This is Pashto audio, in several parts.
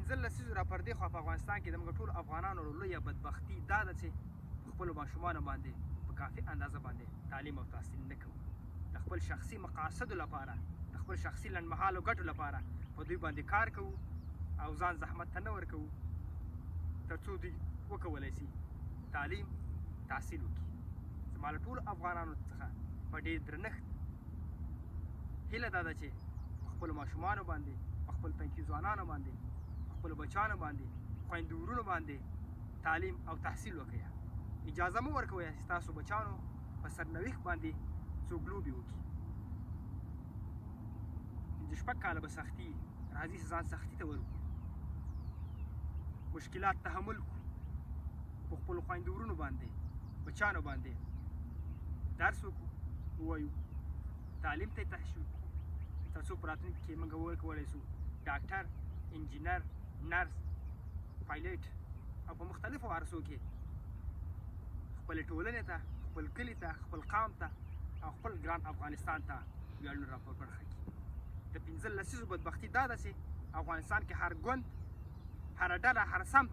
15 لسیزو را پردې خوا په افغانستان کې د موږ ټولو افغانانو لویه بدبختي دا ده چې په خپلو ماشومانو باندې په کافي اندازه باندې تعلیم او تحصیل نه کوو. د خپل شخصي مقاصدو لپاره، د خپل شخصي لنډمهالو ګټو لپاره په دوی باندې کار کوو او ځان زحمت ته نه ورکوو تر څو دوی وکولی شي تعلیم تحصیل وکړي. زما له ټولو افغانانو څخه په ډېر درنښت هیله دا ده چې په خپلو ماشومانو باندې، په خپل تنکي ځوانانو باندې، په خپلو بچیانو باندې، خویندو ورونو باندې تعلیم او تحصیل وکړئ. اجازه مه ورکوئ چې ستاسو بچیانو په سرنوښت باندې څوک لوبې وکړي. پنځه شپږ کاله به سختي راځي چې ځان سختي ته ورکړو، مشکلات تحمل کړو، په خپلو خویندو ورونو باندې، بچیانو باندې درس وکړو، ووایو، تعلیم ته یې تشویق کړو تر څو په راتلونکي کې موږ وکولی شو ډاکټر، انجینر، نرس، پایلټ او په مختلفو عرصو کې خپلې ټولنې ته، خپل کلي ته، خپل قام ته او خپل ګران افغانستان ته ویاړونه را په برخه کړي. د 15 لسیزو بدبختي دا ده چې افغانستان کې هر ګوند، هره ډله، هر سمت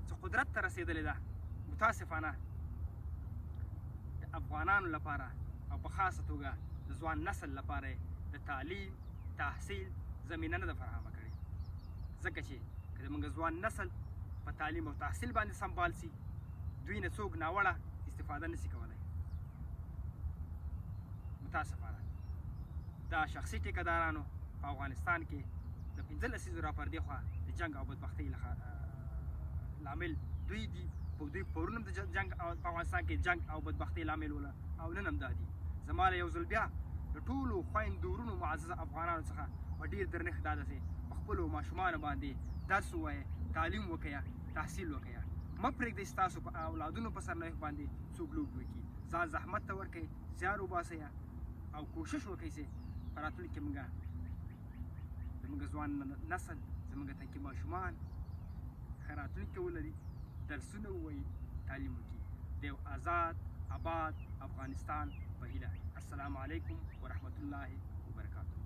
چې قدرت ته رسېدلې ده، متاسفانه د افغانانو لپاره او په خاصه توګه د ځوان نسل لپاره د تعلیم تحصیل زمینه نه ده فراهمه کړې. ځکه چې که زموږ ځوان نسل په تعلیم او تحصیل باندې سمبال سي، دوی نه څوک ناوړه استفاده نشي کولی. متاسفانه دا شخصي ټیکهدارانو په افغانستان کې د 15 لسیزو را پردې خوا د جنګ او بدبختۍ لامل دوی دي. دوی پرون هم د جنګ په افغانستان کې جنګ او بدبختۍ لامل وله او نن هم دا دي. زما له یو ځل بیا د ټولو خویندو ورونو معززه افغانانو څخه په ډېر درنښت دا ده چې په خپلو ماشومانو باندې درس ووایئ، تعلیم وکړئ، تحصیل وکړئ. مه پرېږدئ چې ستاسو په اولادونو په سرنوښت باندې څوک لوبې وکړي. ځان زحمت ته ورکړئ، زیار وباسئ او کوشش وکړئ چې په راتلونکي کې زموږ ځوان نسل، زموږ تنکي ماشومان ښه راتلونکي ولري، درسونه ووایي، تعلیم وکړي. د یو آزاد آباد افغانستان په هیله. السلام علیکم ورحمة الله وبرکاته.